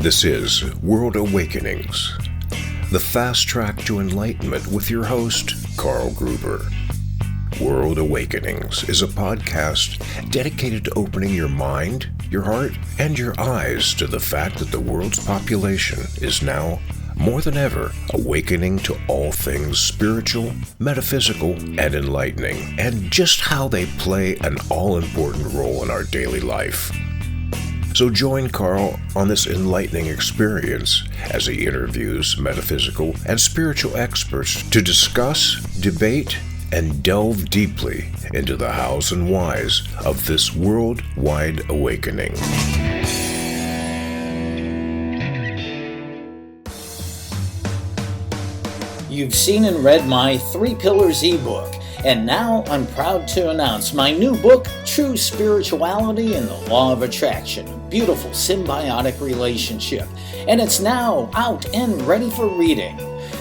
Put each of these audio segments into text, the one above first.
This is World Awakenings, the fast track to enlightenment with your host, Carl Gruber. World Awakenings is a podcast dedicated to opening your mind, your heart, and your eyes to the fact that the world's population is now, more than ever, awakening to all things spiritual, metaphysical, and enlightening, and just how they play an all-important role in our daily life. So join Carl on this enlightening experience as he interviews metaphysical and spiritual experts to discuss, debate, and delve deeply into the hows and whys of this worldwide awakening. You've seen and read my 3 Pillars ebook, and now I'm proud to announce my new book, True Spirituality and the Law of Attraction, a beautiful symbiotic relationship, and it's now out and ready for reading.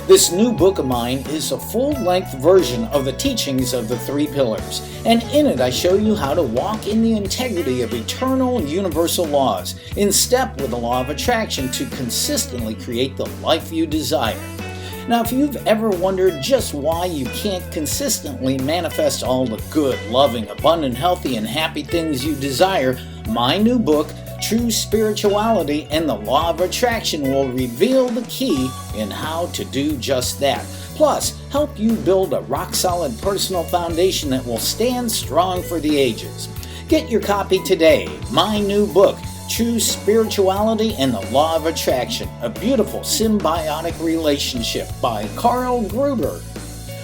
This new book of mine is a full-length version of the teachings of the 3 Pillars, and in it I show you how to walk in the integrity of eternal universal laws, in step with the law of attraction to consistently create the life you desire. Now, if you've ever wondered just why you can't consistently manifest all the good, loving, abundant, healthy, and happy things you desire, my new book, True Spirituality and the Law of Attraction, will reveal the key in how to do just that. Plus, help you build a rock-solid personal foundation that will stand strong for the ages. Get your copy today. My new book, True Spirituality and the Law of Attraction, a beautiful symbiotic relationship by Carl Gruber.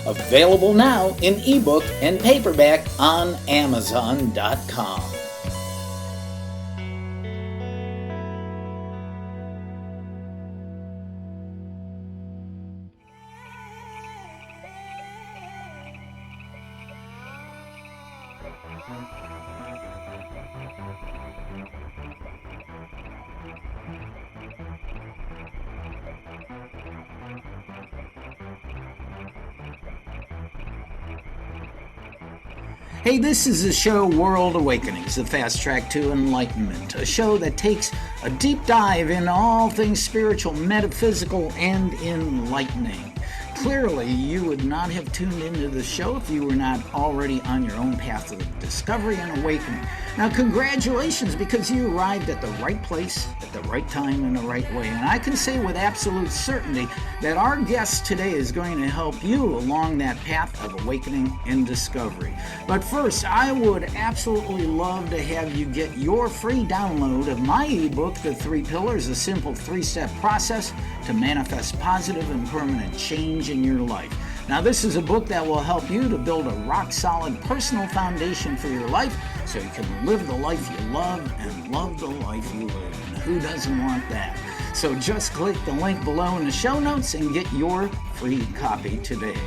Available now in ebook and paperback on Amazon.com. Hey, this is the show World Awakenings, the fast track to enlightenment, a show that takes a deep dive in all things spiritual, metaphysical, and enlightening. Clearly, you would not have tuned into the show if you were not already on your own path of discovery and awakening. Now, congratulations, because you arrived at the right place, at the right time, in the right way. And I can say with absolute certainty that our guest today is going to help you along that path of awakening and discovery. But first, I would absolutely love to have you get your free download of my ebook, The 3 Pillars, a simple 3-step process to manifest positive and permanent change in your life. Now, this is a book that will help you to build a rock-solid personal foundation for your life so you can live the life you love and love the life you live. And who doesn't want that? So just click the link below in the show notes and get your free copy today.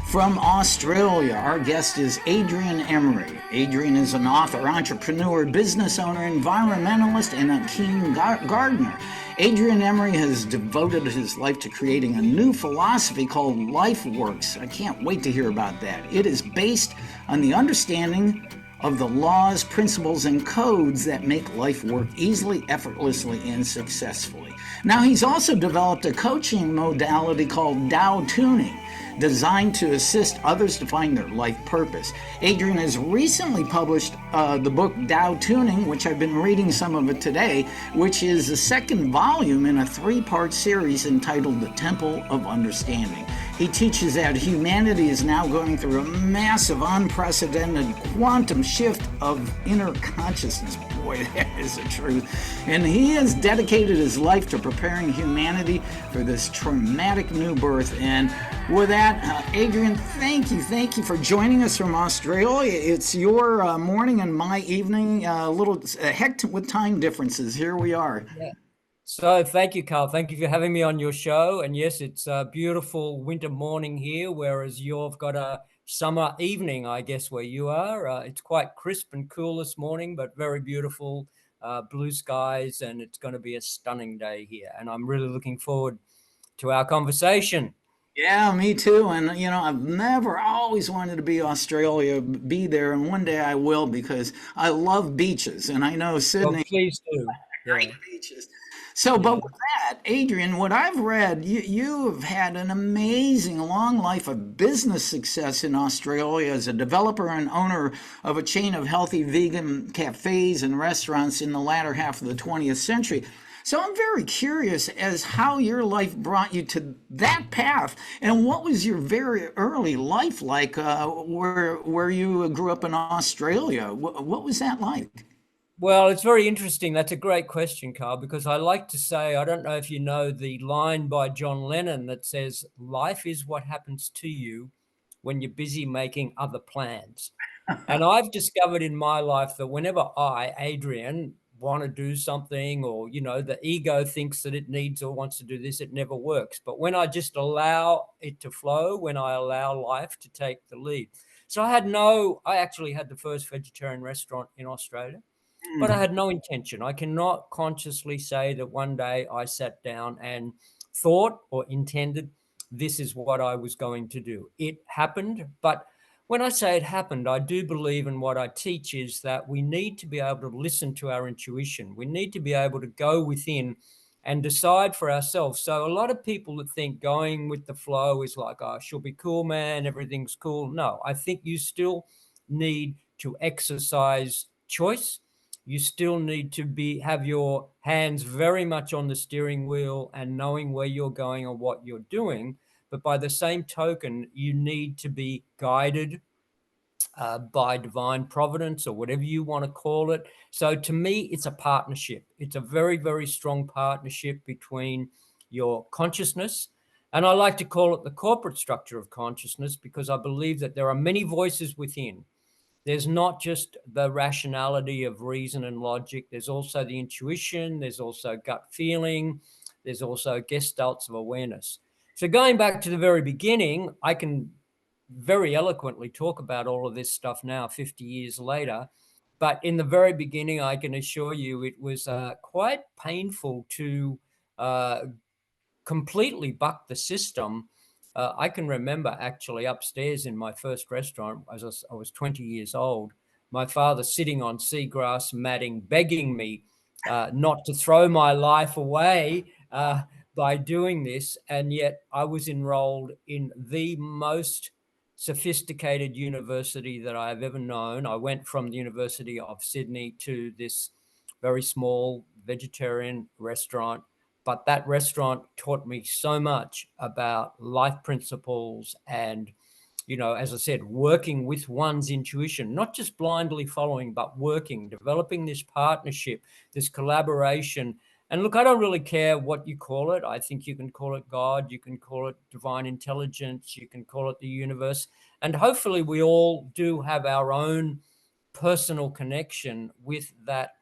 From Australia, our guest is Adrian Emery. Adrian is an author, entrepreneur, business owner, environmentalist, and a keen gardener. Adrian Emery has devoted his life to creating a new philosophy called LifeWorks. I can't wait to hear about that. It is based on the understanding of the laws, principles, and codes that make life work easily, effortlessly, and successfully. Now, he's also developed a coaching modality called TaoTuning, designed to assist others to find their life purpose. Adrian has recently published the book TaoTuning, which I've been reading some of it today, which is the second volume in a 3-part series entitled The Temple of Understanding. He teaches that humanity is now going through a massive, unprecedented quantum shift of inner consciousness. Boy, that is the truth. And he has dedicated his life to preparing humanity for this traumatic new birth. And with that, Adrian, thank you for joining us from Australia. It's your morning and my evening, a little heck with time differences. Here we are. Yeah. So thank you, Carl. Thank you for having me on your show. And yes, it's a beautiful winter morning here, whereas you've got a summer evening, I guess, where you are. It's quite crisp and cool this morning, but very beautiful, blue skies, and it's going to be a stunning day here. And I'm really looking forward to our conversation. Yeah, me too. And, I've always wanted to be Australia, be there, and one day I will, because I love beaches. And I know Sydney. Well, please do. Great beaches. So, but Yeah. with that, Adrian, what I've read, you have had an amazing long life of business success in Australia as a developer and owner of a chain of healthy vegan cafes and restaurants in the latter half of the 20th century. So I'm very curious as how your life brought you to that path, and what was your very early life like, where you grew up in Australia? What was that like? Well, it's very interesting. That's a great question, Carl, because I like to say, I don't know if you know the line by John Lennon that says, life is what happens to you when you're busy making other plans. And I've discovered in my life that whenever I, Adrian, want to do something, or, the ego thinks that it needs or wants to do this, it never works. But when I just allow it to flow, when I allow life to take the lead. So I actually had the first vegetarian restaurant in Australia, but I had no intention. I cannot consciously say that one day I sat down and thought or intended this is what I was going to do. It happened, but when I say it happened, I do believe in what I teach is that we need to be able to listen to our intuition. We need to be able to go within and decide for ourselves. So a lot of people that think going with the flow is like, oh, she'll be cool, man, everything's cool. No, I think you still need to exercise choice. You still need to have your hands very much on the steering wheel and knowing where you're going or what you're doing. But by the same token, you need to be guided by divine providence or whatever you want to call it. So to me, it's a partnership. It's a very, very strong partnership between your consciousness. And I like to call it the corporate structure of consciousness, because I believe that there are many voices within. There's not just the rationality of reason and logic. There's also the intuition. There's also gut feeling. There's also gestalts of awareness. So going back to the very beginning, I can very eloquently talk about all of this stuff now, 50 years later. But in the very beginning, I can assure you it was quite painful to uh, completely buck the system. I can remember actually upstairs in my first restaurant, as I was 20 years old, my father sitting on seagrass matting, begging me not to throw my life away by doing this. And yet I was enrolled in the most sophisticated university that I've ever known. I went from the University of Sydney to this very small vegetarian restaurant, but that restaurant taught me so much about life principles and, as I said, working with one's intuition, not just blindly following, but working, developing this partnership, this collaboration. And look, I don't really care what you call it. I think you can call it God, you can call it divine intelligence, you can call it the universe. And hopefully we all do have our own personal connection with that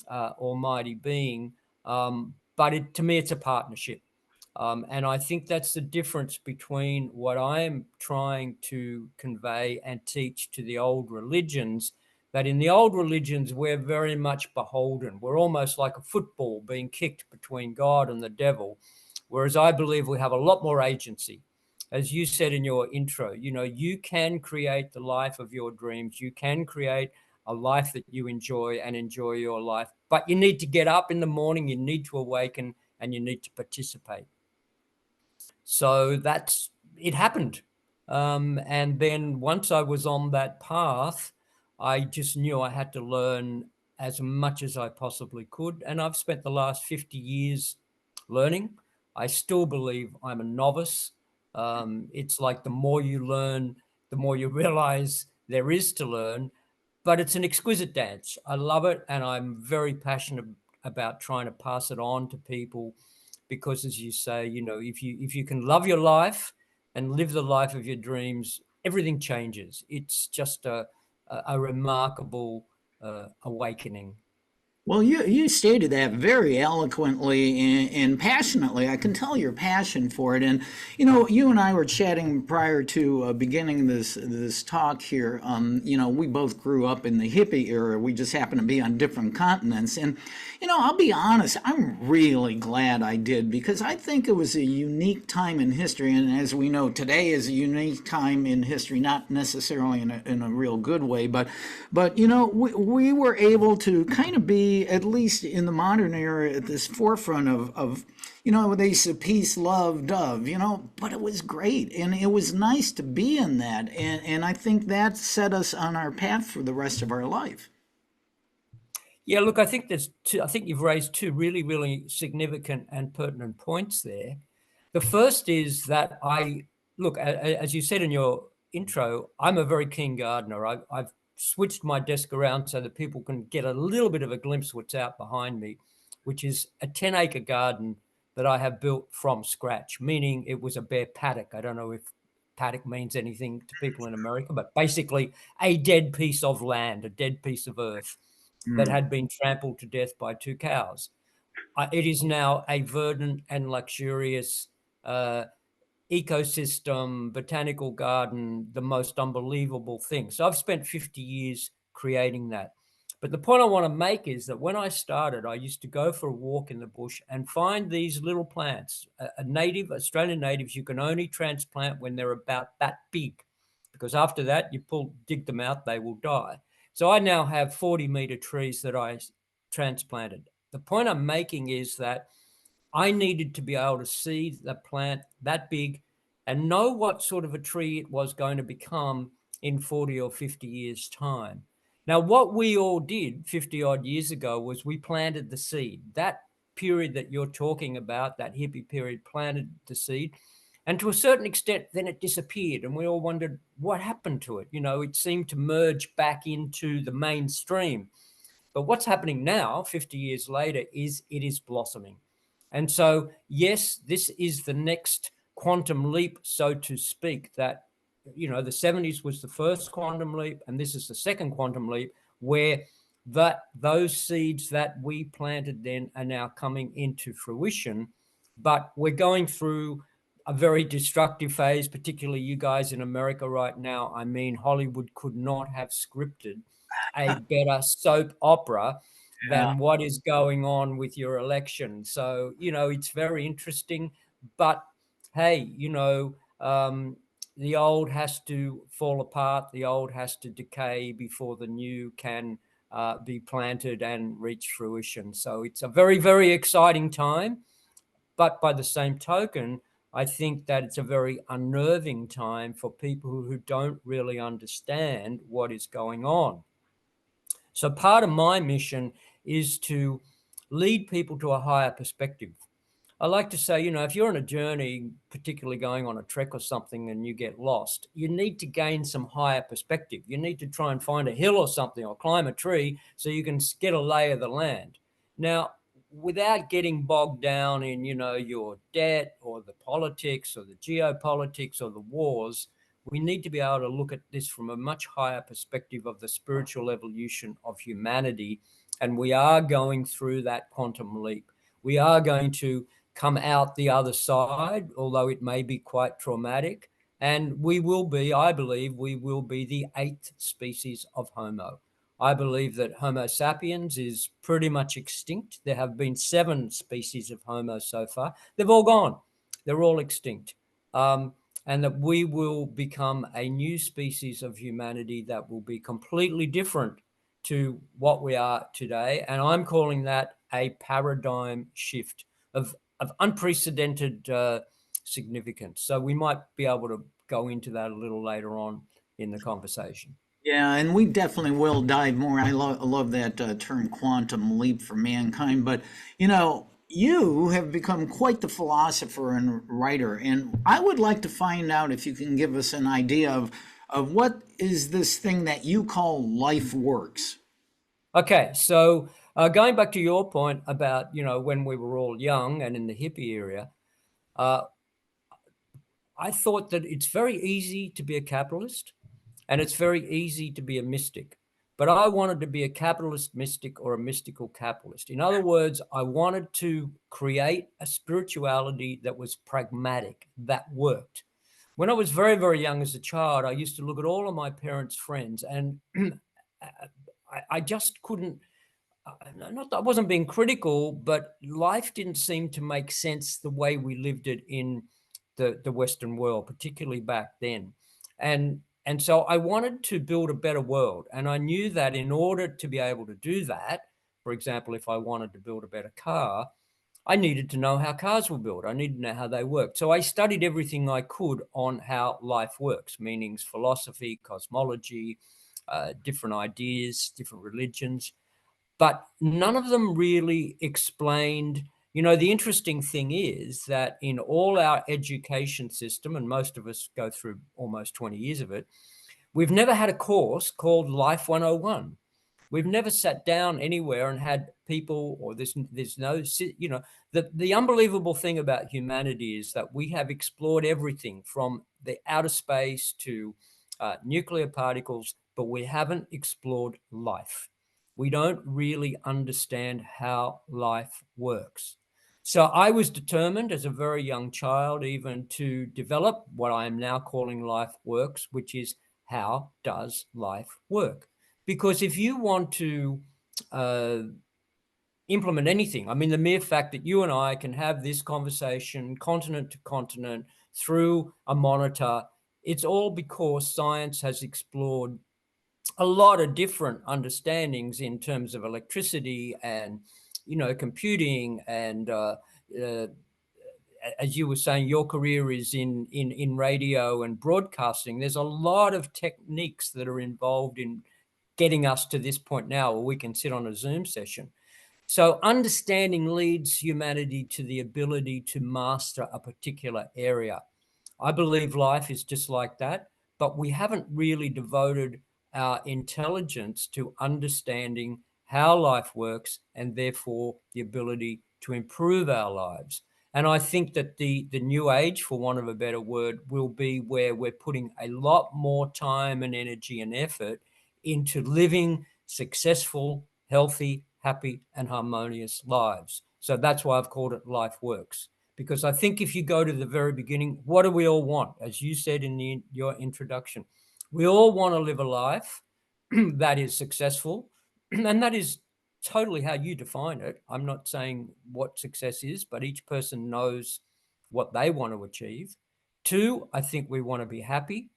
almighty being. But to me, it's a partnership. And I think that's the difference between what I'm trying to convey and teach to the old religions, that in the old religions, we're very much beholden. We're almost like a football being kicked between God and the devil. Whereas I believe we have a lot more agency. As you said in your intro, you can create the life of your dreams. You can create a life that you enjoy and enjoy your life. But you need to get up in the morning, you need to awaken, and you need to participate. So it happened. And then once I was on that path, I just knew I had to learn as much as I possibly could. And I've spent the last 50 years learning. I still believe I'm a novice. It's like the more you learn, the more you realize there is to learn. But it's an exquisite dance. I love it. And I'm very passionate about trying to pass it on to people, because as you say, if you can love your life and live the life of your dreams, everything changes. It's just a remarkable awakening. Well, you stated that very eloquently and passionately. I can tell your passion for it. And you and I were chatting prior to beginning this talk here. We both grew up in the hippie era. We just happen to be on different continents. And I'll be honest, I'm really glad I did, because I think it was a unique time in history. And as we know, today is a unique time in history, not necessarily in a real good way, but we were able to kind of be be, at least in the modern era, at this forefront of they say peace, love, dove, but it was great. And it was nice to be in that. And I think that set us on our path for the rest of our life. Yeah, look, I think I think you've raised two really, really significant and pertinent points there. The first is that look, as you said in your intro, I'm a very keen gardener. I've switched my desk around so that people can get a little bit of a glimpse of what's out behind me, which is a 10-acre garden that I have built from scratch, meaning it was a bare paddock. I don't know if paddock means anything to people in America, but basically a dead piece of land, a dead piece of earth that had been trampled to death by two cows. It is now a verdant and luxurious ecosystem, botanical garden, the most unbelievable thing. So I've spent 50 years creating that. But the point I want to make is that when I started, I used to go for a walk in the bush and find these little plants. Australian natives, you can only transplant when they're about that big, because after that, dig them out, they will die. So I now have 40-meter trees that I transplanted. The point I'm making is that I needed to be able to see the plant that big and know what sort of a tree it was going to become in 40 or 50 years' time. Now, what we all did 50 odd years ago was we planted the seed. That period that you're talking about, that hippie period, planted the seed. And to a certain extent, then it disappeared. And we all wondered what happened to it. It seemed to merge back into the mainstream. But what's happening now, 50 years later, is it is blossoming. And so, yes, this is the next quantum leap, so to speak, that, the 70s was the first quantum leap, and this is the second quantum leap, where those seeds that we planted then are now coming into fruition. But we're going through a very destructive phase, particularly you guys in America right now. I mean, Hollywood could not have scripted a better soap opera than what is going on with your election. So, it's very interesting. But hey, the old has to fall apart, the old has to decay before the new can be planted and reach fruition. So it's a very, very exciting time. But by the same token, I think that it's a very unnerving time for people who don't really understand what is going on. So part of my mission is to lead people to a higher perspective. I like to say, if you're on a journey, particularly going on a trek or something, and you get lost, you need to gain some higher perspective. You need to try and find a hill or something or climb a tree so you can get a lay of the land. Now, without getting bogged down in, your debt or the politics or the geopolitics or the wars, we need to be able to look at this from a much higher perspective of the spiritual evolution of humanity. And we are going through that quantum leap. We are going to come out the other side, although it may be quite traumatic. And I believe we will be the 8th species of Homo. I believe that Homo sapiens is pretty much extinct. There have been 7 species of Homo so far. They've all gone. They're all extinct. And that we will become a new species of humanity that will be completely different to what we are today. And I'm calling that a paradigm shift of unprecedented significance. So we might be able to go into that a little later on in the conversation. Yeah, and we definitely will dive more. I love that term quantum leap for mankind. But, you have become quite the philosopher and writer. And I would like to find out if you can give us an idea of what is this thing that you call LifeWorks. Okay, so going back to your point about, when we were all young and in the hippie era, I thought that it's very easy to be a capitalist and it's very easy to be a mystic. But I wanted to be a capitalist mystic or a mystical capitalist. In other words, I wanted to create a spirituality that was pragmatic, that worked. When I was very, very young as a child, I used to look at all of my parents' friends and I just couldn't, not that I wasn't being critical, but life didn't seem to make sense the way we lived it in the Western world, particularly back then. And so I wanted to build a better world. And I knew that in order to be able to do that, For example, if I wanted to build a better car, I needed to know how cars were built. I needed to know how they worked. So I studied everything I could on how life works, meanings, philosophy, cosmology, different ideas, different religions. But none of them really explained. The interesting thing is that in all our education system, and most of us go through almost 20 years of it, we've never had a course called Life 101. We've never sat down anywhere and had people, or there's no, the unbelievable thing about humanity is that we have explored everything from the outer space to nuclear particles, but we haven't explored life. We don't really understand how life works. So I was determined as a very young child even to develop what I am now calling LifeWorks, which is how does life work? Because if you want to implement anything, I mean, the mere fact that you and I can have this conversation continent to continent through a monitor, it's all because science has explored a lot of different understandings in terms of electricity and, computing and, as you were saying, your career is in radio and broadcasting. There's a lot of techniques that are involved in getting us to this point now where we can sit on a Zoom session. So understanding leads humanity to the ability to master a particular area. I believe life is just like that, but we haven't really devoted our intelligence to understanding how life works and therefore the ability to improve our lives. And I think that the new age, for want of a better word, will be where we're putting a lot more time and energy and effort into living successful, healthy, happy, and harmonious lives. So that's why I've called it LifeWorks. Because I think if you go to the very beginning, what do we all want? As you said in your introduction, we all want to live a life that is successful, and that is totally how you define it. I'm not saying what success is, but each person knows what they want to achieve. 2, I think we want to be happy.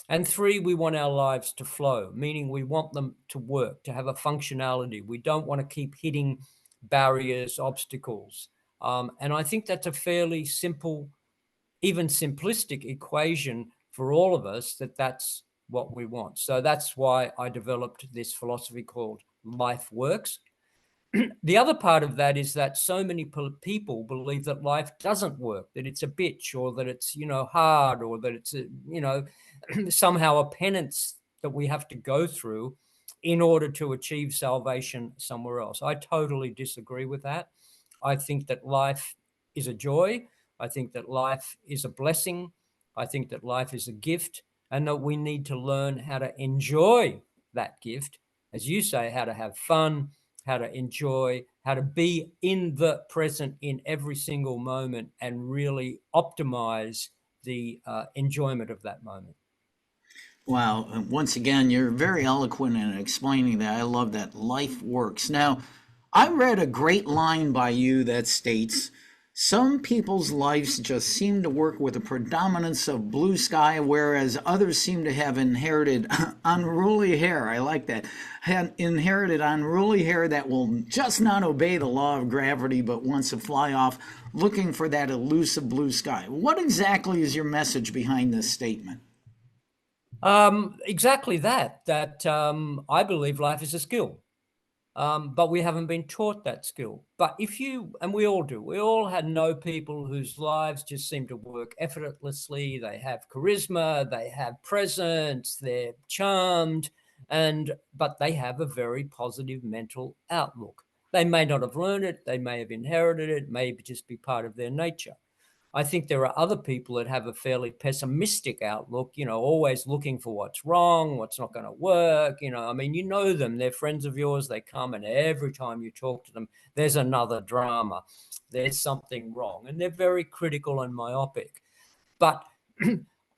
And 3, we want our lives to flow, meaning we want them to work, to have a functionality. We don't want to keep hitting barriers, obstacles. And I think that's a fairly simple, even simplistic equation for all of us, that's what we want. So that's why I developed this philosophy called LifeWorks. The other part of that is that so many people believe that life doesn't work, that it's a bitch, or that it's, hard, or that it's, somehow a penance that we have to go through in order to achieve salvation somewhere else. I totally disagree with that. I think that life is a joy. I think that life is a blessing. I think that life is a gift, and that we need to learn how to enjoy that gift. As you say, how to have fun, how to enjoy, how to be in the present in every single moment and really optimize the enjoyment of that moment. Wow. Once again, you're very eloquent in explaining that. I love that. Life works. Now, I read a great line by you that states, some people's lives just seem to work with a predominance of blue sky, whereas others seem to have inherited unruly hair. I like that. Had inherited unruly hair that will just not obey the law of gravity, but wants to fly off looking for that elusive blue sky. What exactly is your message behind this statement? Exactly that I believe life is a skill. But we haven't been taught that skill. But and we all do, we all know people whose lives just seem to work effortlessly. They have charisma, they have presence, they're charmed, but they have a very positive mental outlook. They may not have learned it, they may have inherited it, may just be part of their nature. I think there are other people that have a fairly pessimistic outlook, always looking for what's wrong, what's not going to work. I mean, them, they're friends of yours, they come, and every time you talk to them, there's another drama, there's something wrong, and they're very critical and myopic. But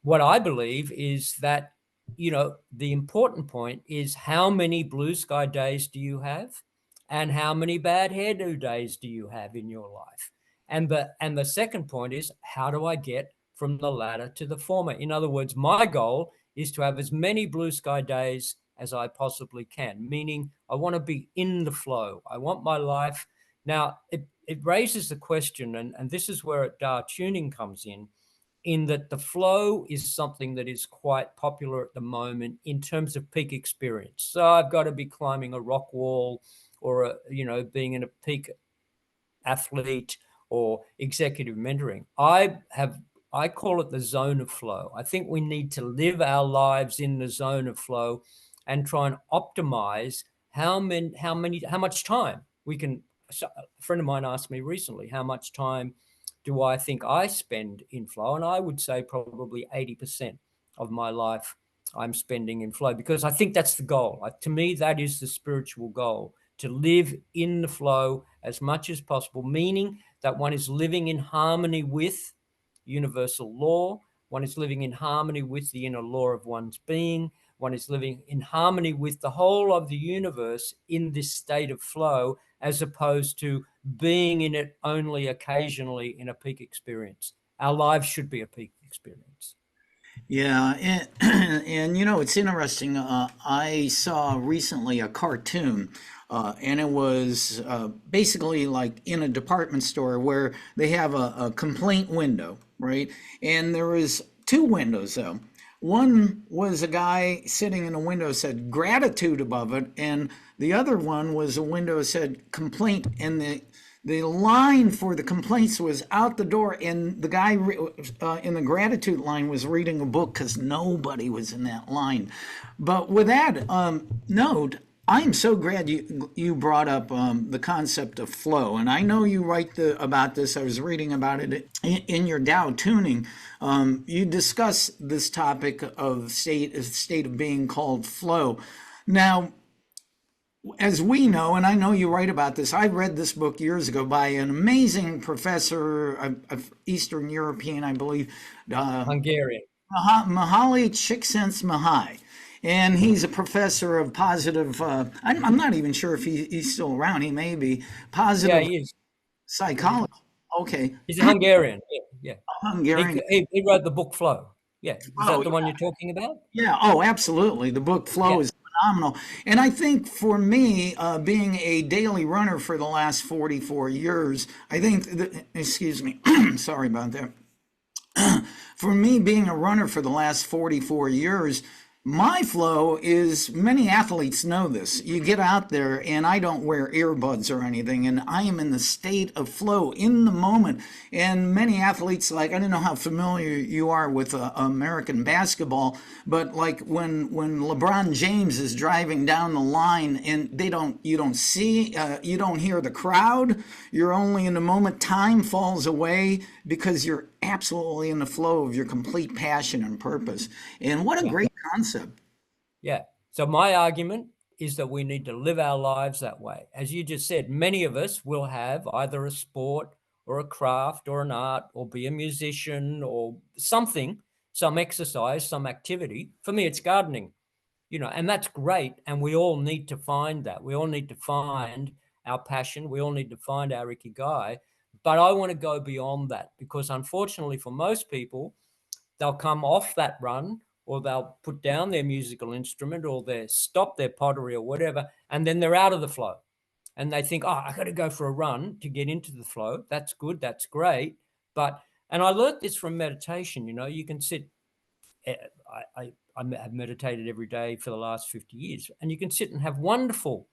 what I believe is that, the important point is how many blue sky days do you have, and how many bad hairdo days do you have in your life? And the second point is, how do I get from the latter to the former? In other words, my goal is to have as many blue sky days as I possibly can, meaning I want to be in the flow. I want my life. Now, it raises the question, and this is where TaoTuning comes in that the flow is something that is quite popular at the moment in terms of peak experience. So I've got to be climbing a rock wall or, being in a peak athlete or executive mentoring. I call it the zone of flow. I think we need to live our lives in the zone of flow and try and optimize how much time we can. So a friend of mine asked me recently, how much time do I think I spend in flow? And I would say probably 80% of my life I'm spending in flow, because I think that's the goal. To me, that is the spiritual goal, to live in the flow as much as possible, meaning that one is living in harmony with universal law, one is living in harmony with the inner law of one's being, one is living in harmony with the whole of the universe in this state of flow, as opposed to being in it only occasionally in a peak experience. Our lives should be a peak experience. Yeah, and it's interesting. I saw recently a cartoon, and it was basically like in a department store where they have a complaint window, right? And there was two windows though. One was a guy sitting in a window said gratitude above it, and the other one was a window that said complaint, and the line for the complaints was out the door, and the guy in the gratitude line was reading a book because nobody was in that line. But with that note, I'm so glad you brought up the concept of flow, and I know you write about this. I was reading about it in your TaoTuning. You discuss this topic of state of being called flow. Now, as we know, and I know you write about this, I read this book years ago by an amazing professor of Eastern European, I believe, Hungarian. Mihaly Csikszentmihalyi. And he's a professor of positive, I'm not even sure if he's still around. He may be. Positive he is. psychology. Okay. He's a Hungarian. Yeah. Hungarian. He wrote the book Flow. Yeah. Is that Oh, the one you're talking about? Yeah, oh, absolutely. The book Flow Yeah. is phenomenal. And I think for me, being a daily runner for the last 44 years, I think, excuse me, sorry about that. For me, being a runner for the last 44 years, my flow is, many athletes know this. You get out there, and I don't wear earbuds or anything, and I am in the state of flow in the moment. And many athletes, like, I don't know how familiar you are with American basketball, but like when LeBron James is driving down the line, and you don't see, you don't hear the crowd. You're only in the moment. Time falls away because you're absolutely in the flow of your complete passion and purpose. And what a great concept. Yeah. So my argument is that we need to live our lives that way. As you just said, many of us will have either a sport or a craft or an art or be a musician or something, some exercise, some activity. For me, it's gardening, and that's great. And we all need to find that. We all need to find our passion. We all need to find our ikigai. But I want to go beyond that, because unfortunately for most people, they'll come off that run, or they'll put down their musical instrument, or they stop their pottery or whatever, and then they're out of the flow. And they think, oh, I got to go for a run to get into the flow. That's good. That's great. And I learned this from meditation. You can sit, I have meditated every day for the last 50 years, and you can sit and have wonderful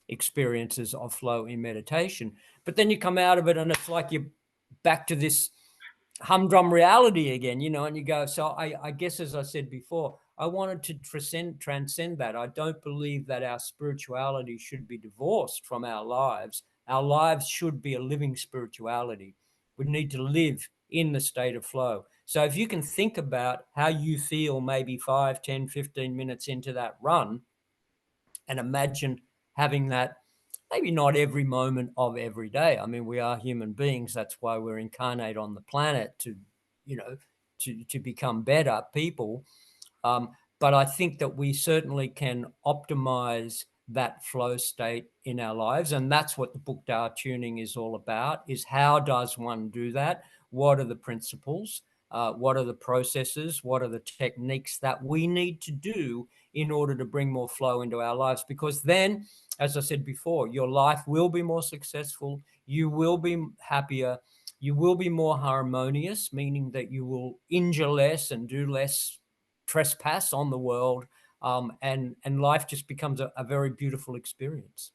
experiences of flow in meditation. But then you come out of it and it's like you're back to this humdrum reality again, and you go, so I guess, as I said before, I wanted to transcend that. I don't believe that our spirituality should be divorced from our lives. Our lives should be a living spirituality. We need to live in the state of flow. So if you can think about how you feel maybe 5, 10, 15 minutes into that run, and imagine having that, maybe not every moment of every day. I mean, we are human beings. That's why we're incarnate on the planet to become better people. But I think that we certainly can optimize that flow state in our lives. And that's what the book TaoTuning is all about, is how does one do that? What are the principles? what are the processes, what are the techniques that we need to do in order to bring more flow into our lives. Because then, as I said before, your life will be more successful, you will be happier, you will be more harmonious, meaning that you will injure less and do less trespass on the world, and life just becomes a very beautiful experience.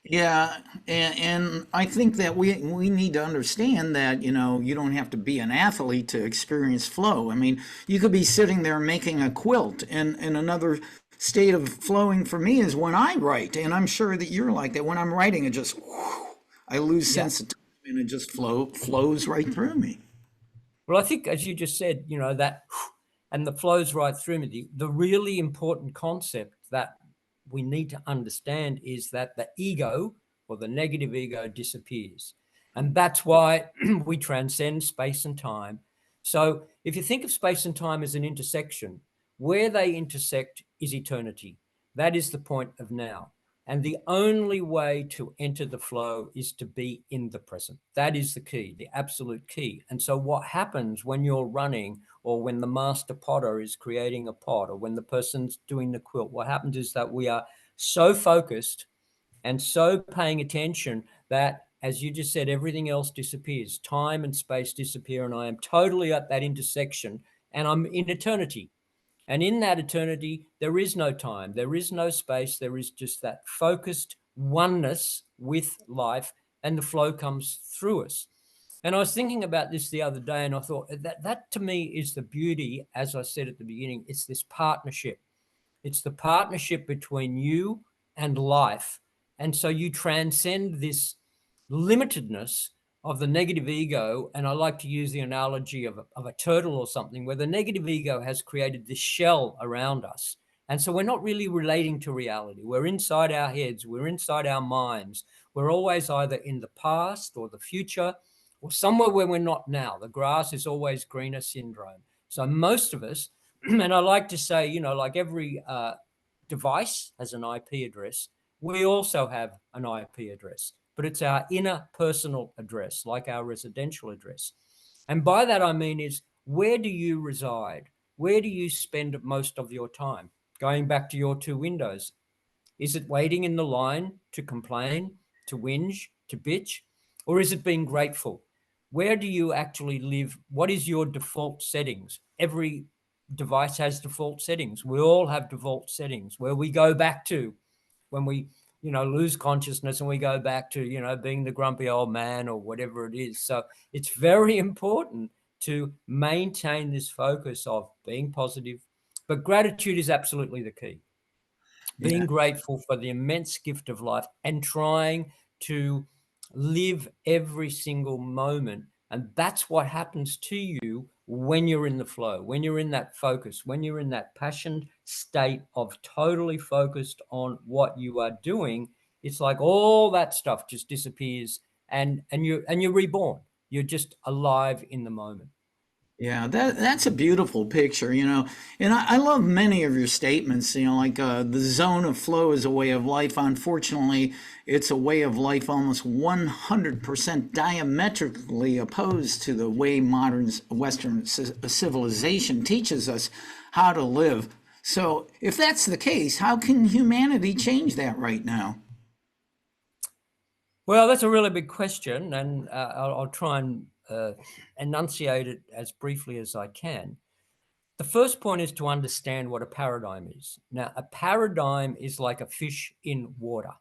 Yeah, and I think that we need to understand that, you don't have to be an athlete to experience flow. I mean, you could be sitting there making a quilt, and another state of flowing for me is when I write, and I'm sure that you're like that. When I'm writing, it just I lose Yeah. sense of time, and it just flows right through me. Well, I think, as you just said, that and the flows right through me. The really important concept that we need to understand is that the ego, or the negative ego, disappears. And that's why we transcend space and time. So if you think of space and time as an intersection, where they intersect is eternity. That is the point of now. And the only way to enter the flow is to be in the present. That is the key, the absolute key. And so what happens when you're running, or when the master potter is creating a pot, or when the person's doing the quilt, what happens is that we are so focused and so paying attention that, as you just said, everything else disappears. Time and space disappear, and I am totally at that intersection, and I'm in eternity. And in that eternity, there is no time, there is no space, there is just that focused oneness with life, and the flow comes through us. And I was thinking about this the other day, and I thought that to me is the beauty, as I said at the beginning, it's this partnership. It's the partnership between you and life. And so you transcend this limitedness of the negative ego. And I like to use the analogy of a turtle or something, where the negative ego has created this shell around us. And so we're not really relating to reality. We're inside our heads, we're inside our minds. We're always either in the past or the future, or somewhere where we're not now. The grass is always greener syndrome. So most of us, and I like to say, like every device has an IP address, we also have an IP address, but it's our inner personal address, like our residential address. And by that, I mean is, where do you reside? Where do you spend most of your time? Going back to your two windows, is it waiting in the line to complain, to whinge, to bitch? Or is it being grateful? Where do you actually live? What is your default settings? Every device has default settings. We all have default settings where we go back to when we, lose consciousness, and we go back to, being the grumpy old man or whatever it is. So it's very important to maintain this focus of being positive, but gratitude is absolutely the key. Yeah. Being grateful for the immense gift of life and trying to live every single moment. And that's what happens to you when you're in the flow, when you're in that focus, when you're in that passionate state of totally focused on what you are doing. It's like all that stuff just disappears, and you're reborn. You're just alive in the moment. Yeah, that's a beautiful picture, and I love many of your statements, like the zone of flow is a way of life. Unfortunately, it's a way of life almost 100% diametrically opposed to the way modern Western civilization teaches us how to live. So, if that's the case, how can humanity change that right now? Well, that's a really big question, and I'll try and enunciate it as briefly as I can. The first point is to understand what a paradigm is. Now, a paradigm is like a fish in water,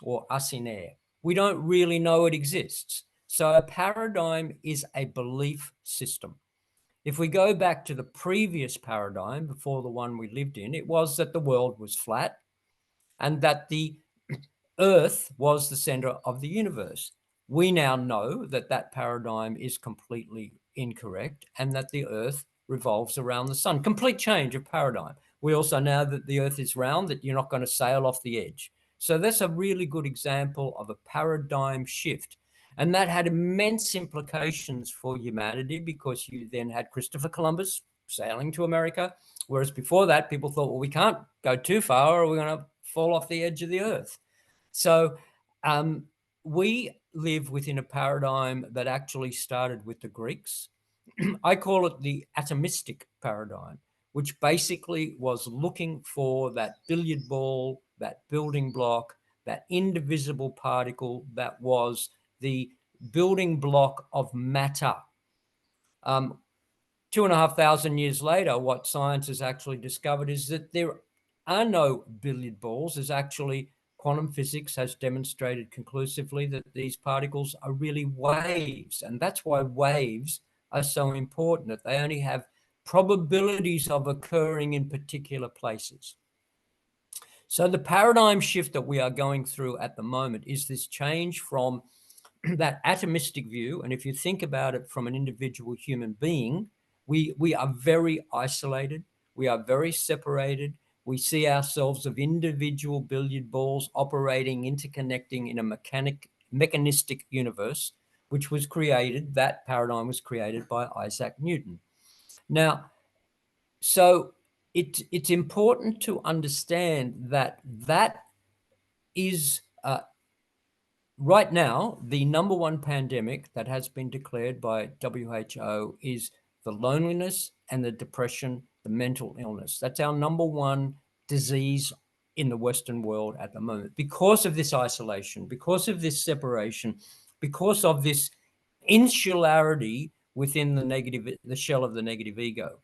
or us in air. We don't really know it exists. So a paradigm is a belief system. If we go back to the previous paradigm, before the one we lived in, it was that the world was flat and that the Earth was the center of the universe. We now know that that paradigm is completely incorrect, and that the Earth revolves around the sun. Complete change of paradigm. We also know that the Earth is round, that you're not going to sail off the edge. So that's a really good example of a paradigm shift. And that had immense implications for humanity, because you then had Christopher Columbus sailing to America, whereas before that, people thought, well, we can't go too far or we're going to fall off the edge of the Earth. So we live within a paradigm that actually started with the Greeks. I call it the atomistic paradigm, which basically was looking for that billiard ball, that building block, that indivisible particle that was the building block of matter. 2,500 years later, what science has actually discovered is that there are no billiard balls. There's actually quantum physics has demonstrated conclusively that these particles are really waves. And that's why waves are so important, that they only have probabilities of occurring in particular places. So the paradigm shift that we are going through at the moment is this change from that atomistic view. And if you think about it from an individual human being, we are very isolated. We are very separated. We see ourselves of individual billiard balls operating, interconnecting in a mechanistic universe, which was created, that paradigm was created by Isaac Newton. Now, so it's important to understand that that is right now, the number one pandemic that has been declared by WHO is the loneliness and the depression, the mental illness. That's our number one disease in the Western world at the moment, because of this isolation, because of this separation, because of this insularity within the shell of the negative ego.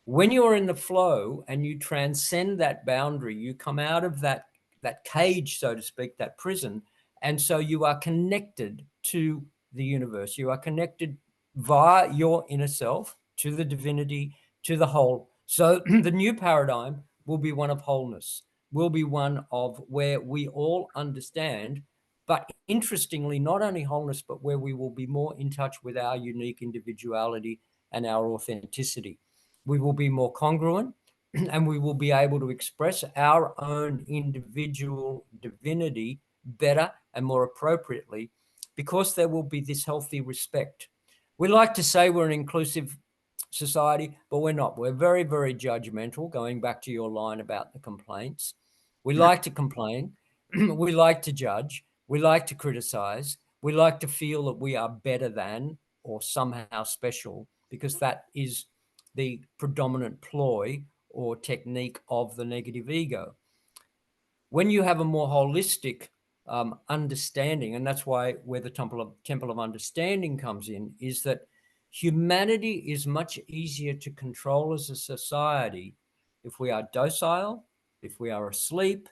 When you're in the flow and you transcend that boundary, you come out of that cage, so to speak, that prison. And so you are connected to the universe. You are connected via your inner self to the divinity, to the whole. So the new paradigm will be one of wholeness, will be one of where we all understand, but interestingly, not only wholeness, but where we will be more in touch with our unique individuality and our authenticity. We will be more congruent, and we will be able to express our own individual divinity better and more appropriately, because there will be this healthy respect. We like to say we're an inclusive society, but we're not. We're very, very judgmental, going back to your line about the complaints. We like to complain. We like to judge. We like to criticize. We like to feel that we are better than or somehow special, because that is the predominant ploy or technique of the negative ego. When you have a more holistic understanding, and that's why where the temple of understanding comes in, is that humanity is much easier to control as a society if we are docile, if we are asleep,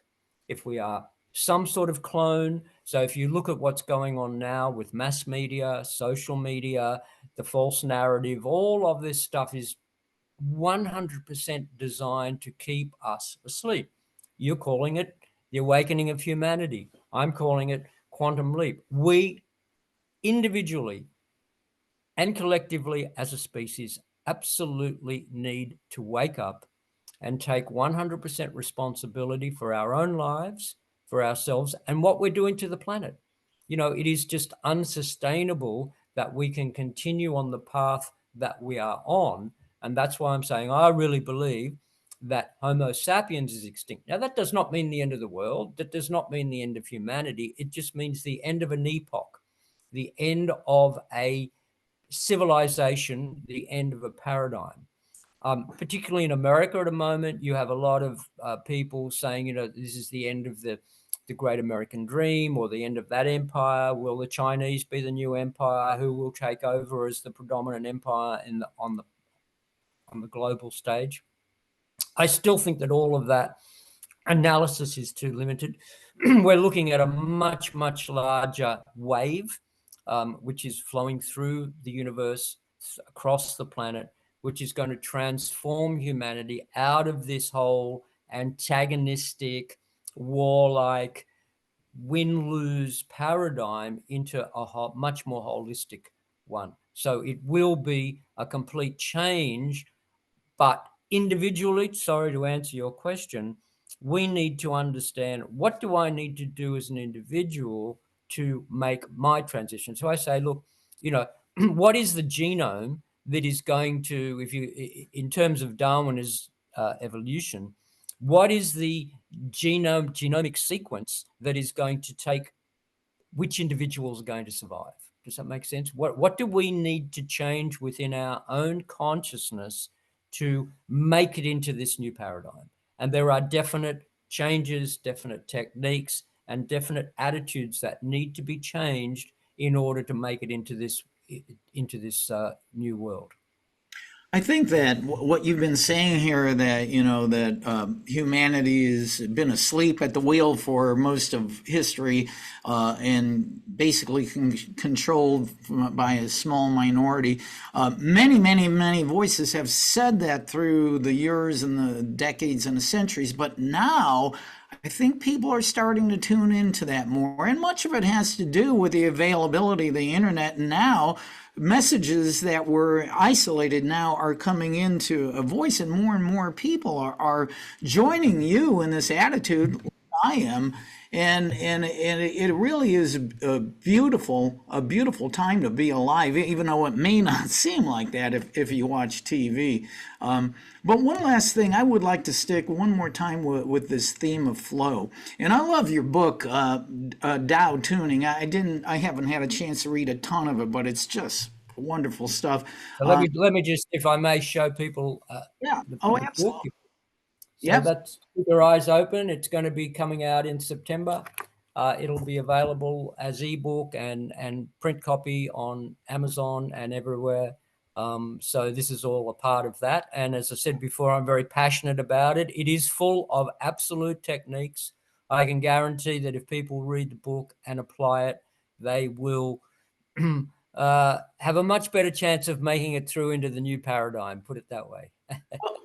if we are some sort of clone. So if you look at what's going on now with mass media, social media, the false narrative, all of this stuff is 100% designed to keep us asleep. You're calling it the awakening of humanity. I'm calling it quantum leap. We individually and collectively as a species absolutely need to wake up and take 100% responsibility for our own lives, for ourselves, and what we're doing to the planet. You know, it is just unsustainable that we can continue on the path that we are on. And that's why I'm saying I really believe that Homo sapiens is extinct. Now, that does not mean the end of the world. That does not mean the end of humanity. It just means the end of an epoch, the end of a civilization, the end of a paradigm. Particularly in America at the moment, you have a lot of people saying, you know, this is the end of the great American dream, or the end of that empire. Will the Chinese be the new empire? Who will take over as the predominant empire on the global stage? I still think that all of that analysis is too limited. We're looking at a much, much larger wave, which is flowing through the universe, across the planet, which is going to transform humanity out of this whole antagonistic, warlike, win-lose paradigm into a much more holistic one. So it will be a complete change, but individually, sorry to answer your question, we need to understand, what do I need to do as an individual to make my transition? So I say, look, you know, what is the genome that is going to, if you, in terms of Darwin's evolution, what is the genomic sequence that is going to take which individuals are going to survive? Does that make sense? What do we need to change within our own consciousness to make it into this new paradigm? And there are definite changes, definite techniques, and definite attitudes that need to be changed in order to make it into this new world. I think that what you've been saying here, that humanity has been asleep at the wheel for most of history, and basically controlled by a small minority. Many voices have said that through the years and the decades and the centuries, but now I think people are starting to tune into that more, and much of it has to do with the availability of the internet. And now messages that were isolated now are coming into a voice, and more people are joining you in this attitude, like I am. And it really is a beautiful time to be alive, even though it may not seem like that if you watch TV. But one last thing, I would like to stick one more time with this theme of flow. And I love your book, TaoTuning. I haven't had a chance to read a ton of it, but it's just wonderful stuff. So let me just, if I may, show people Yeah. the Oh, book. absolutely. So Yep. that's Keep Your Eyes Open. It's going to be coming out in September. It'll be available as ebook and print copy on Amazon and everywhere. So this is all a part of that. And as I said before, I'm very passionate about it. It is full of absolute techniques. I can guarantee that if people read the book and apply it, they will have a much better chance of making it through into the new paradigm, put it that way.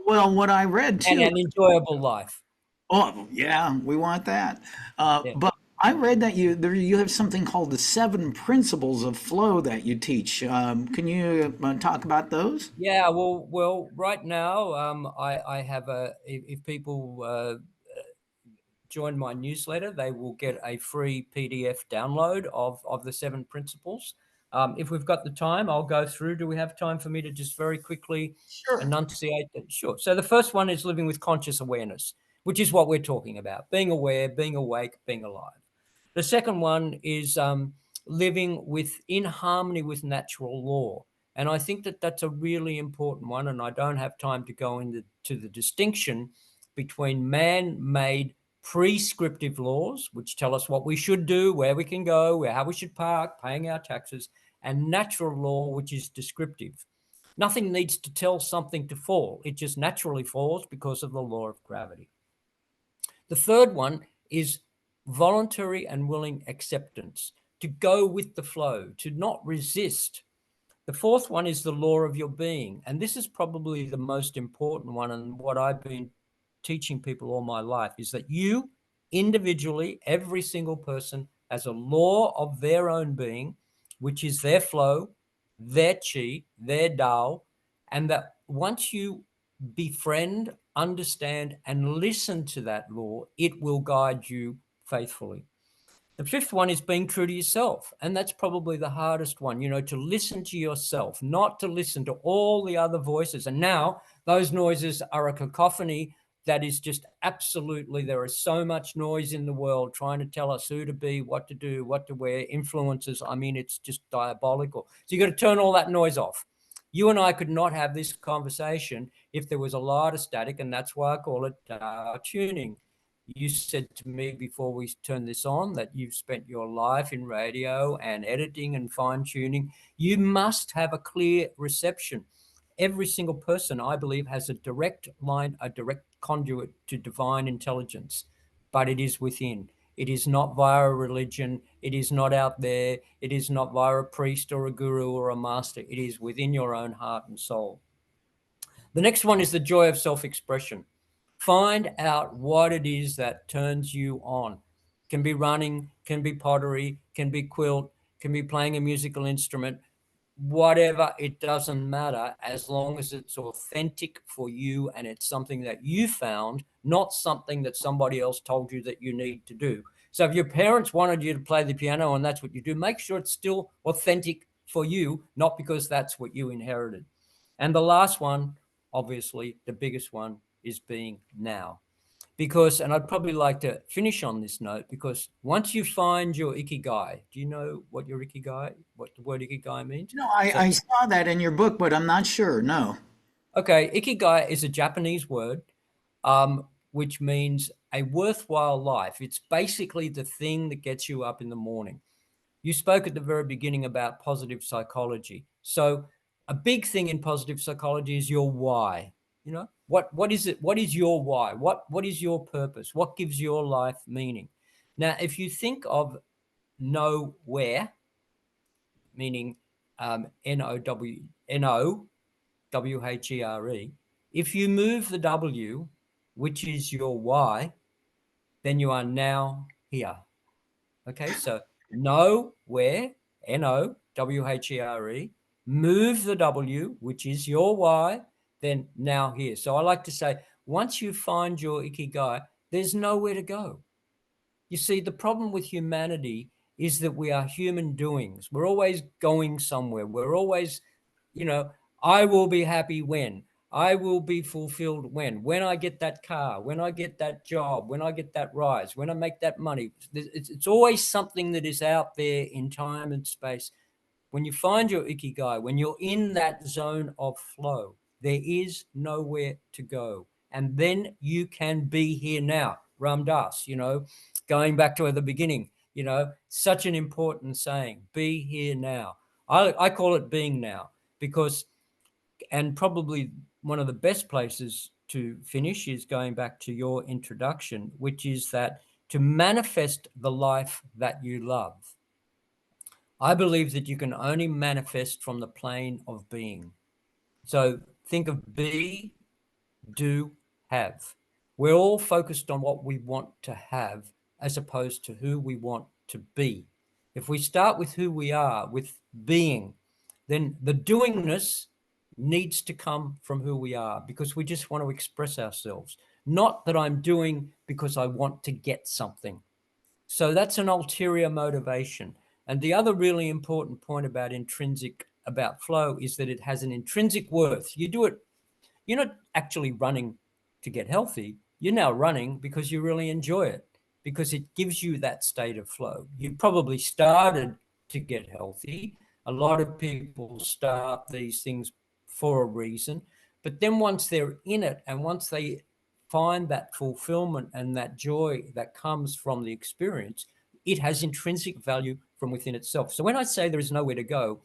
Well, what I read And too. an enjoyable life. Oh, yeah, we want that. Yeah. But I read that you have something called the 7 principles of flow that you teach. Can you talk about those? Yeah, well, right now, I have if people join my newsletter, they will get a free PDF download of the 7 principles. If we've got the time, I'll go through. Do we have time for me to just very quickly Sure. enunciate that? Sure. So the first one is living with conscious awareness, which is what we're talking about: being aware, being awake, being alive. The second one is living in harmony with natural law. And I think that that's a really important one. And I don't have time to go into the distinction between man-made prescriptive laws, which tell us what we should do, where we can go, how we should park, paying our taxes, and natural law, which is descriptive. Nothing needs to tell something to fall. It just naturally falls because of the law of gravity. The third one is voluntary and willing acceptance, to go with the flow, to not resist. The fourth one is the law of your being. And this is probably the most important one. And what I've been teaching people all my life is that you individually, every single person, has a law of their own being, which is their flow, their chi, their Tao. And that once you befriend, understand, and listen to that law, it will guide you faithfully. The fifth one is being true to yourself. And that's probably the hardest one, to listen to yourself, not to listen to all the other voices. And now those noises are a cacophony that is just absolutely, there is so much noise in the world trying to tell us who to be, what to do, what to wear, influences. I mean, it's just diabolical. So you got to turn all that noise off. You and I could not have this conversation if there was a lot of static, and that's why I call it tuning. You said to me before we turned this on that you've spent your life in radio and editing and fine tuning. You must have a clear reception. Every single person, I believe, has a direct line, a direct conduit to divine intelligence, but it is within. It is not via a religion. It is not out there. It is not via a priest or a guru or a master. It is within your own heart and soul. The next one is the joy of self-expression. Find out what it is that turns you on. Can be running, can be pottery, can be quilt, can be playing a musical instrument, whatever, it doesn't matter as long as it's authentic for you and it's something that you found, not something that somebody else told you that you need to do. So if your parents wanted you to play the piano and that's what you do, make sure it's still authentic for you, not because that's what you inherited. And the last one, obviously, the biggest one, is being now. Because, and I'd probably like to finish on this note, because once you find your ikigai, do you know what the word ikigai means? No, I saw that in your book, but I'm not sure. No. Okay, ikigai is a Japanese word, which means a worthwhile life. It's basically the thing that gets you up in the morning. You spoke at the very beginning about positive psychology. So a big thing in positive psychology is your why. What is it? What is your why? What is your purpose? What gives your life meaning? Now, if you think of know where, meaning NOWHERE, if you move the W, which is your why, then you are now here. Okay, so know where, NOWHERE, move the W, which is your why, then now here. So I like to say, once you find your ikigai, there's nowhere to go. You see, the problem with humanity is that we are human doings. We're always going somewhere. We're always, I will be happy when, I will be fulfilled when I get that car, when I get that job, when I get that rise, when I make that money. It's always something that is out there in time and space. When you find your ikigai, when you're in that zone of flow, there is nowhere to go. And then you can be here now. Ram Dass, going back to the beginning, such an important saying, be here now. I call it being now, because, and probably one of the best places to finish is going back to your introduction, which is that to manifest the life that you love, I believe that you can only manifest from the plane of being. So think of be, do, have. We're all focused on what we want to have as opposed to who we want to be. If we start with who we are, with being, then the doingness needs to come from who we are, because we just want to express ourselves. Not that I'm doing because I want to get something. So that's an ulterior motivation. And the other really important point about flow is that it has an intrinsic worth. You do it, you're not actually running to get healthy. You're now running because you really enjoy it, because it gives you that state of flow. You probably started to get healthy. A lot of people start these things for a reason, but then once they're in it and once they find that fulfillment and that joy that comes from the experience, it has intrinsic value from within itself. So when I say there is nowhere to go,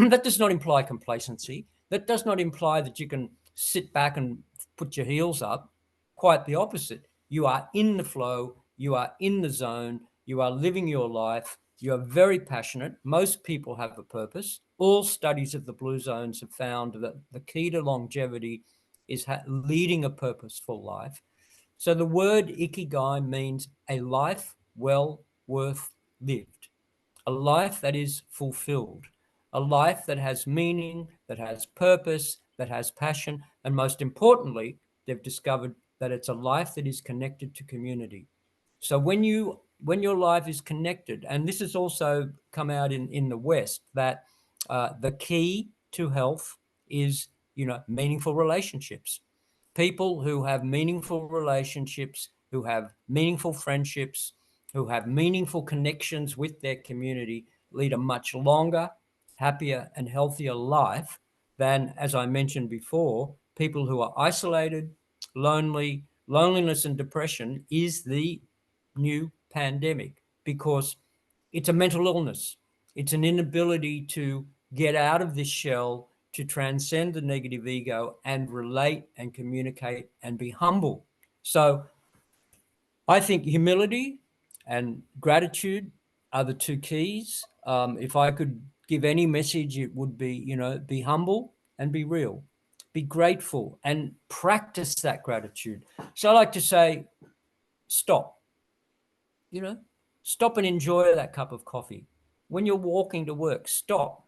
that does not imply complacency. That does not imply that you can sit back and put your heels up. Quite the opposite. You are in the flow. You are in the zone. You are living your life. You are very passionate. Most people have a purpose. All studies of the blue zones have found that the key to longevity is leading a purposeful life. So the word ikigai means a life well worth lived, a life that is fulfilled, a life that has meaning, that has purpose, that has passion, and most importantly, they've discovered that it's a life that is connected to community. So when your life is connected, and this has also come out in the West, that the key to health is meaningful relationships. People who have meaningful relationships, who have meaningful friendships, who have meaningful connections with their community lead a much longer, happier, and healthier life than, as I mentioned before, people who are isolated, lonely. Loneliness and depression is the new pandemic because it's a mental illness. It's an inability to get out of this shell, to transcend the negative ego and relate and communicate and be humble. So I think humility and gratitude are the two keys. If I could give any message, it would be, be humble and be real, be grateful and practice that gratitude. So I like to say, stop, stop and enjoy that cup of coffee. When you're walking to work, stop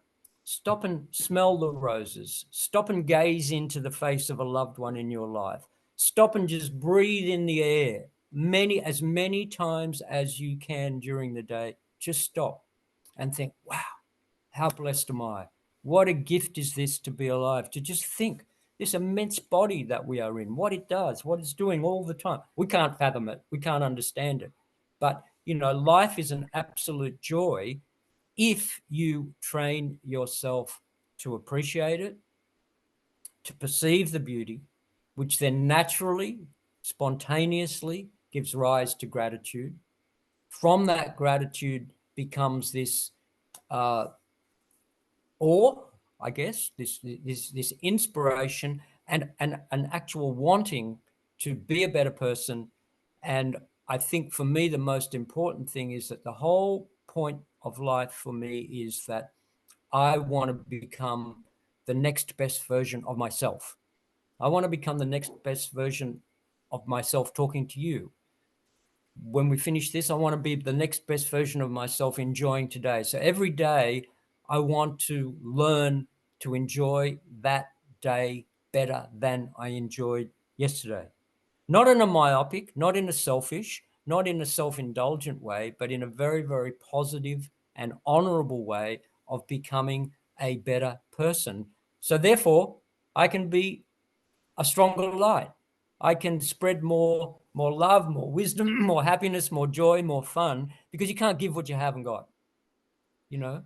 and smell the roses. Stop and gaze into the face of a loved one in your life. Stop and just breathe in the air as many times as you can during the day. Just stop and think, wow, how blessed am I? What a gift is this to be alive, to just think this immense body that we are in, what it does, what it's doing all the time. We can't fathom it. We can't understand it. But, life is an absolute joy if you train yourself to appreciate it, to perceive the beauty, which then naturally, spontaneously gives rise to gratitude. From that gratitude becomes this awe, I guess, this inspiration and an actual wanting to be a better person. And I think for me, the most important thing is that the whole point of life for me is that I want to become the next best version of myself. I want to become the next best version of myself talking to you. When we finish this, I want to be the next best version of myself enjoying today. So every day I want to learn to enjoy that day better than I enjoyed yesterday. Not in a myopic, not in a selfish, not in a self-indulgent way, but in a very, very positive and honorable way of becoming a better person. So therefore, I can be a stronger light. I can spread more love, more wisdom, more happiness, more joy, more fun, because you can't give what you haven't got. You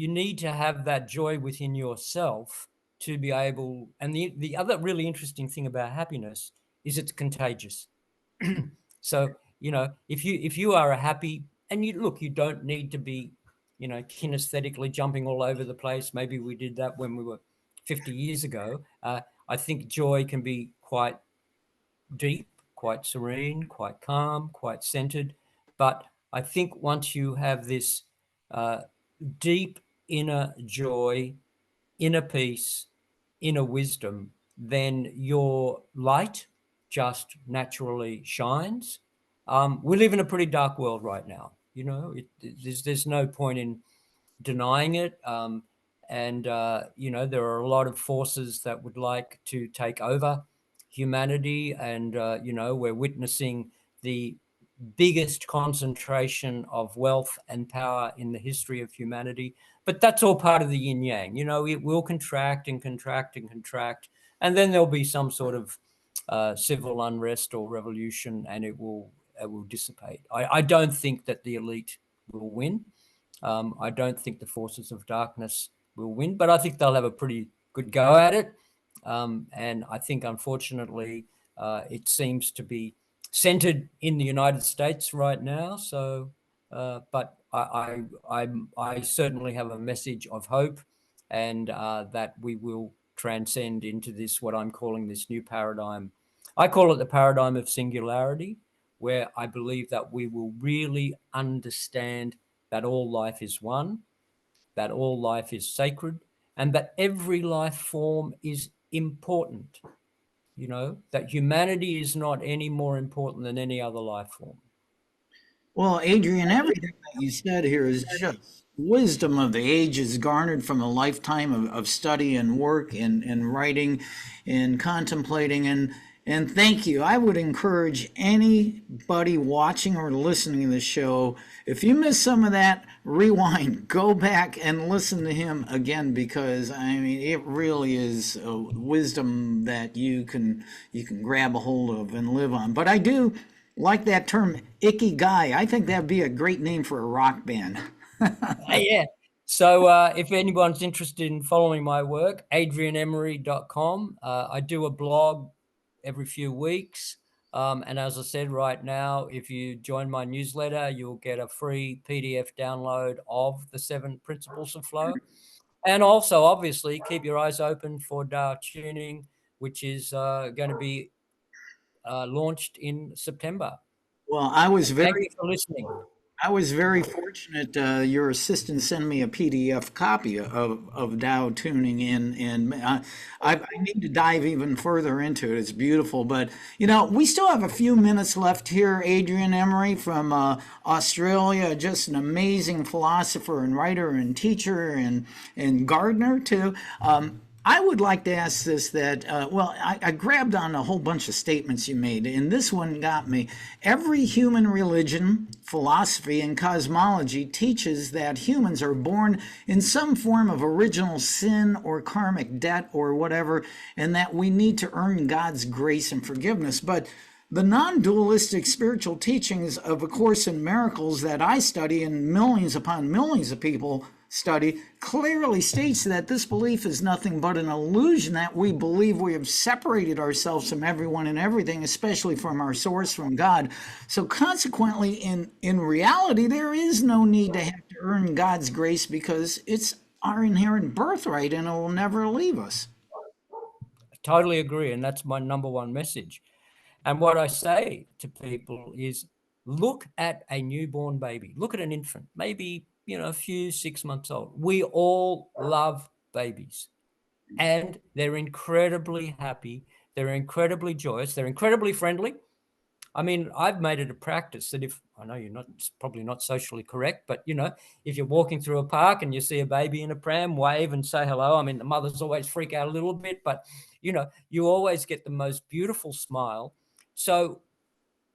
need to have that joy within yourself to be able. And the other really interesting thing about happiness is it's contagious. So, if you are a happy, and you don't need to be, kinesthetically jumping all over the place. Maybe we did that when we were 50 years ago. I think joy can be quite deep, quite serene, quite calm, quite centered. But I think once you have this deep inner joy, inner peace, inner wisdom, then your light just naturally shines. We live in a pretty dark world right now. There's no point in denying it. There are a lot of forces that would like to take over humanity. And, we're witnessing the biggest concentration of wealth and power in the history of humanity. But that's all part of the yin yang. It will contract and contract and contract. And then there'll be some sort of civil unrest or revolution, and it will dissipate. I don't think that the elite will win. I don't think the forces of darkness will win, but I think they'll have a pretty good go at it. And I think, unfortunately, it seems to be centered in the United States right now. So, but I certainly have a message of hope, and that we will transcend into this, what I'm calling this new paradigm. I call it the paradigm of singularity, where I believe that we will really understand that all life is one, that all life is sacred, and that every life form is important. That humanity is not any more important than any other life form. Well, Adrian, everything that you said here is just wisdom of the ages garnered from a lifetime of study and work and writing and contemplating. And thank you. I would encourage anybody watching or listening to the show, if you missed some of that, rewind, go back and listen to him again, because it really is wisdom that you can grab a hold of and live on. But I do like that term, Ikigai. I think that'd be a great name for a rock band. Yeah. So if anyone's interested in following my work, adrianemery.com. I do a blog every few weeks. And as I said, right now, if you join my newsletter, you'll get a free PDF download of the 7 Principles of Flow. And also, obviously, keep your eyes open for TaoTuning, which is going to be launched in September. Well, thank you for listening. I was very fortunate. Your assistant sent me a PDF copy of TaoTuning, and I need to dive even further into it. It's beautiful. But, we still have a few minutes left here. Adrian Emery from Australia, just an amazing philosopher and writer and teacher and gardener, too. I would like to ask this I grabbed on a whole bunch of statements you made, and this one got me. Every human religion, philosophy, and cosmology teaches that humans are born in some form of original sin or karmic debt or whatever, and that we need to earn God's grace and forgiveness. But the non-dualistic spiritual teachings of A Course in Miracles that I study and millions upon millions of people study clearly states that this belief is nothing but an illusion, that we believe we have separated ourselves from everyone and everything, especially from our source, from God. So consequently, in reality, there is no need to have to earn God's grace, because it's our inherent birthright and it will never leave us. I totally agree. And that's my number one message. And what I say to people is, look at a newborn baby, look at an infant, maybe, a few 6 months old. We all love babies, and they're incredibly happy. They're incredibly joyous. They're incredibly friendly. I mean, I've made it a practice that I know it's probably not socially correct, but if you're walking through a park and you see a baby in a pram, wave and say hello. I mean, the mothers always freak out a little bit, but you always get the most beautiful smile. So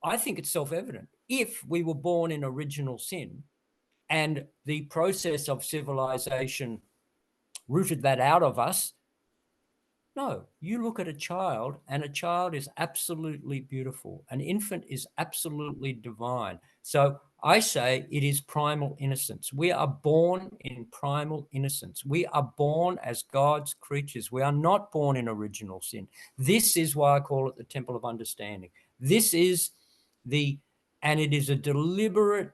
I think it's self-evident. If we were born in original sin and the process of civilization rooted that out of us, no, you look at a child, and a child is absolutely beautiful. An infant is absolutely divine. So I say it is primal innocence. We are born in primal innocence. We are born as God's creatures. We are not born in original sin. This is why I call it the Temple of Understanding. This is and it is a deliberate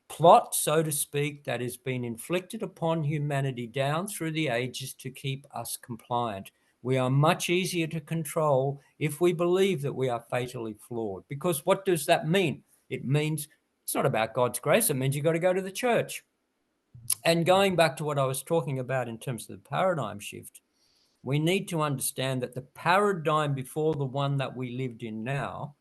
plot, so to speak, that has been inflicted upon humanity down through the ages to keep us compliant. We are much easier to control if we believe that we are fatally flawed. Because what does that mean? It means it's not about God's grace. It means you've got to go to the church. And going back to what I was talking about in terms of the paradigm shift, we need to understand that the paradigm before the one that we lived in now,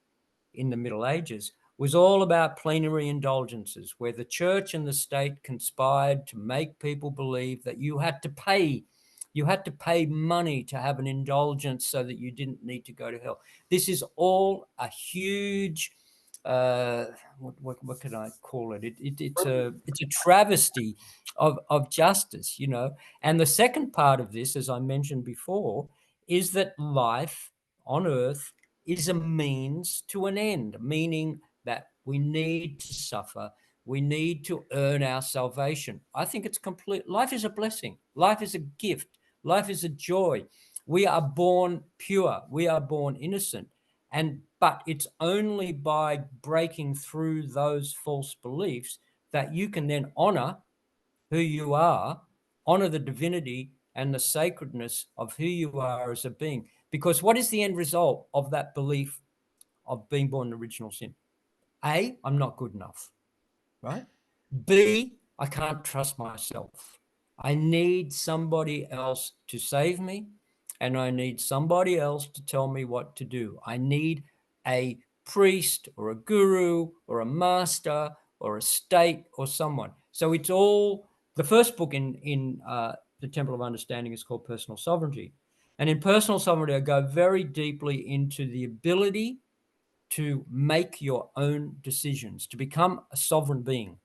in the Middle Ages, was all about plenary indulgences, where the church and the state conspired to make people believe that you had to pay money to have an indulgence so that you didn't need to go to hell. This is all a huge, what can I call it? It's a travesty of justice, And the second part of this, as I mentioned before, is that life on earth is a means to an end, meaning that we need to suffer. We need to earn our salvation. I think it's complete. Life is a blessing. Life is a gift. Life is a joy. We are born pure. We are born innocent. But it's only by breaking through those false beliefs that you can then honor who you are, honor the divinity and the sacredness of who you are as a being. Because what is the end result of that belief of being born in original sin? A, I'm not good enough, right? B, I can't trust myself. I need somebody else to save me, and I need somebody else to tell me what to do. I need a priest or a guru or a master or a state or someone. So it's all, the first book in the Temple of Understanding is called Personal Sovereignty. And in Personal Sovereignty, I go very deeply into the ability to make your own decisions, to become a sovereign being,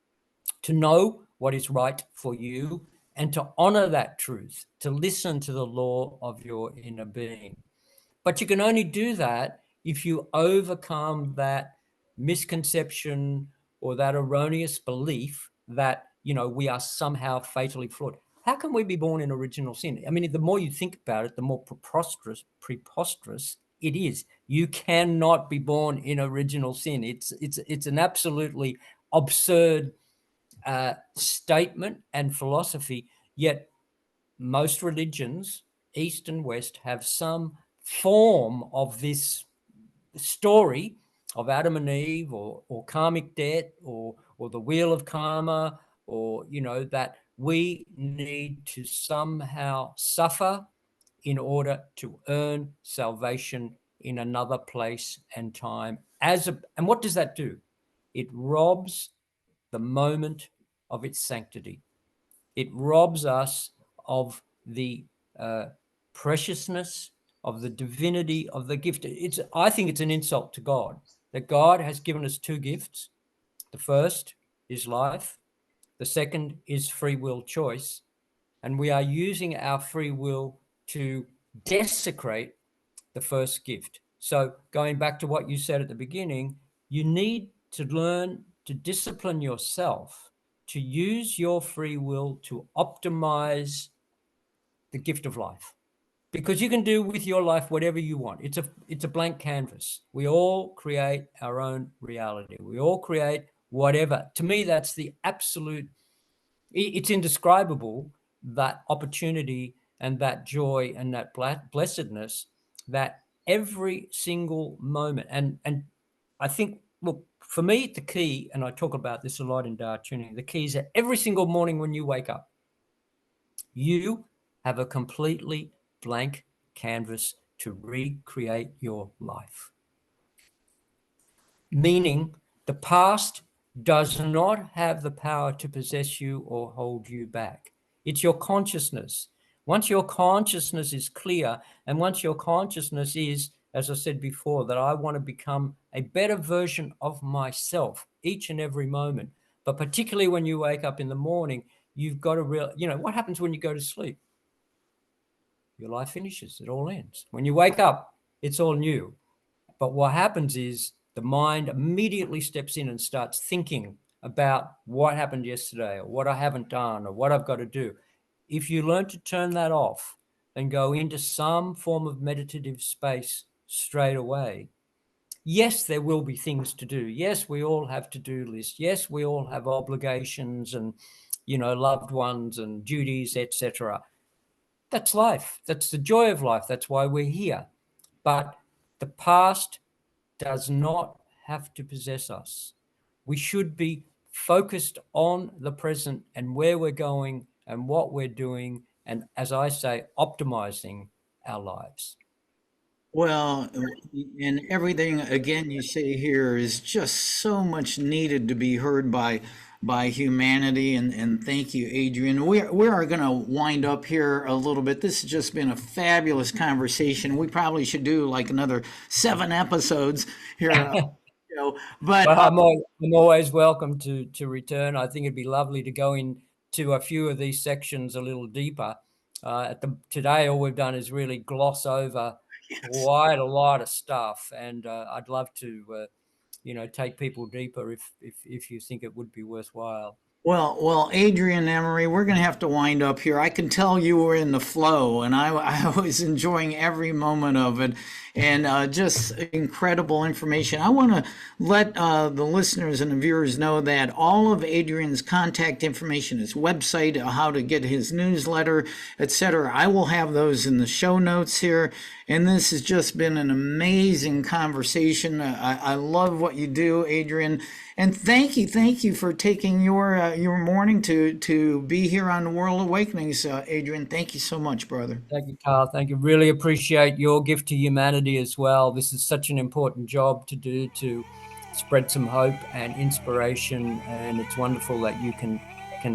to know what is right for you, and to honor that truth, to listen to the law of your inner being. But you can only do that if you overcome that misconception or that erroneous belief that, we are somehow fatally flawed. How can we be born in original sin? I mean, the more you think about it, the more preposterous it is. You cannot be born in original sin. It's an absolutely absurd statement and philosophy, yet most religions, East and West, have some form of this story of Adam and Eve, or karmic debt, or the wheel of karma, or that we need to somehow suffer in order to earn salvation in another place and time. And what does that do? It robs the moment of its sanctity. It robs us of the preciousness, of the divinity of the gift. I think it's an insult to God that God has given us two gifts. The first is life. The second is free will choice. And we are using our free will to desecrate the first gift. So going back to what you said at the beginning, you need to learn to discipline yourself to use your free will to optimize the gift of life. Because you can do with your life whatever you want. It's a blank canvas. We all create our own reality. We all create whatever. To me, that's the absolute, it's indescribable, that opportunity and that joy and that blessedness that every single moment. And I think, look, for me, the key, and I talk about this a lot in TaoTuning, the key is that every single morning when you wake up, you have a completely blank canvas to recreate your life. Meaning the past does not have the power to possess you or hold you back. It's your consciousness. Once your consciousness is clear, and once your consciousness is, as I said before, that I want to become a better version of myself each and every moment, but particularly when you wake up in the morning, you've got to what happens when you go to sleep? Your life finishes, it all ends. When you wake up, it's all new. But what happens is the mind immediately steps in and starts thinking about what happened yesterday or what I haven't done or what I've got to do. If you learn to turn that off and go into some form of meditative space straight away, yes, there will be things to do. Yes, we all have to-do lists. Yes, we all have obligations and, loved ones and duties, etc. That's life. That's the joy of life. That's why we're here. But the past does not have to possess us. We should be focused on the present and where we're going and what we're doing, and as I say, optimizing our lives. Well, and everything again you say here is just so much needed to be heard by humanity. And thank you, Adrian. We are going to wind up here a little bit. This has just been a fabulous conversation. We probably should do like another 7 episodes here. But well, I'm always welcome to return. I think it'd be lovely to go into a few of these sections a little deeper. Today, all we've done is really gloss over quite a lot of stuff, and I'd love to, take people deeper if you think it would be worthwhile. Well, Adrian Emery, we're going to have to wind up here. I can tell you were in the flow, and I was enjoying every moment of it, and just incredible information. I want to let the listeners and the viewers know that all of Adrian's contact information, his website, how to get his newsletter, etc., I will have those in the show notes here. And this has just been an amazing conversation. I love what you do, Adrian. And thank you for taking your morning to be here on World Awakenings, Adrian. Thank you so much, brother. Thank you, Carl. Thank you. Really appreciate your gift to humanity as well. This is such an important job to do, to spread some hope and inspiration. And it's wonderful that you can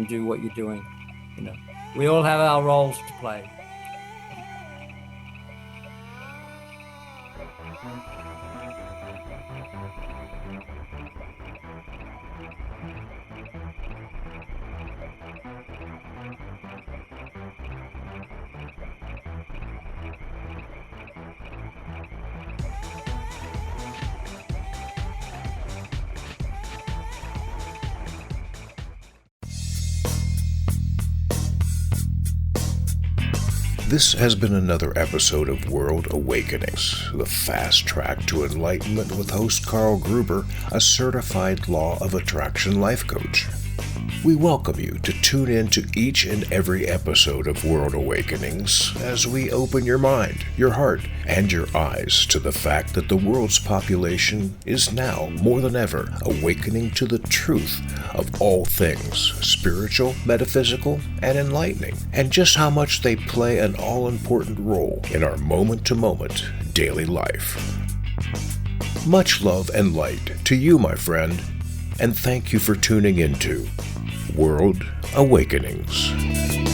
do what you're doing. We all have our roles to play. This has been another episode of World Awakenings, the fast track to enlightenment with host Carl Gruber, a certified law of attraction life coach. We welcome you to tune in to each and every episode of World Awakenings as we open your mind, your heart, and your eyes to the fact that the world's population is now, more than ever, awakening to the truth of all things spiritual, metaphysical, and enlightening, and just how much they play an all-important role in our moment-to-moment daily life. Much love and light to you, my friend, and thank you for tuning into World Awakenings.